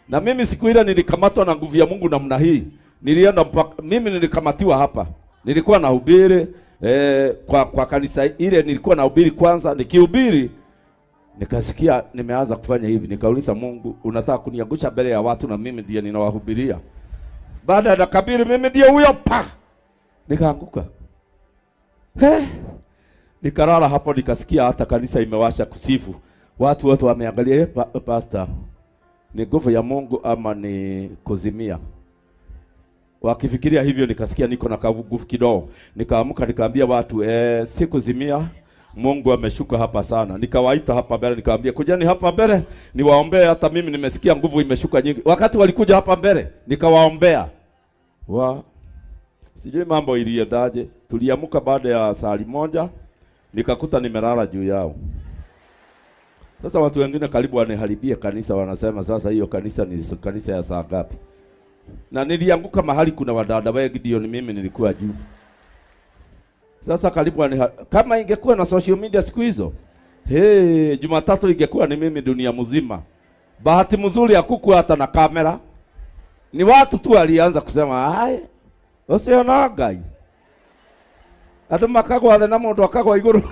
Na mimi siku ile nilikamatwa na nguvu ya Mungu namna hii. Nilienda mimi nilikamatiwa hapa. Nilikuwa nahubiri kwa kanisa ile, nilikuwa nahubiri kwanza, nikihubiri nikasikia nimeanza kufanya hivi. Nikauliza Mungu, unataka kuniangusha mbele ya watu na mimi ndiye ninawahubiria? Baada ya kabiri mimi ndiye huyo pa. Nikaanguka. Nikalala hapo, nikasikia hata kanisa imewasha kusifu. Watu wote wameangalia, pastor, ni nguvu ya Mungu ama ni kuzimia? Wakifikiria hivyo, nikasikia niko na nguvu kidogo. Nikaamka nikaambia watu, si kuzimia, Mungu ameshuka hapa sana. Nikawaita hapa mbele, nikaambia kujeni hapa mbele niwaombee, hata mimi nimesikia nguvu imeshuka nyingi. Wakati walikuja hapa mbele, nikawaombea. Sijui mambo iliendaje. Tuliamka baada ya saa moja, nikakuta nimelala juu yao. Sasa watu wengine karibu waniharibia kanisa, wanasema sasa hiyo kanisa ni kanisa ya saa ngapi? Na nilianguka mahali kuna wadada wengi, ndio ni mimi nilikuwa juu. Sasa karibu kama ingekuwa na social media siku hizo, Jumatatu ingekuwa ni mimi dunia mzima. Bahati mzuri hakukuwa hata na kamera. Ni watu tu walianza kusema, "Hai, usiona Ngai." Hata makagwa na mundu akagwa iguru.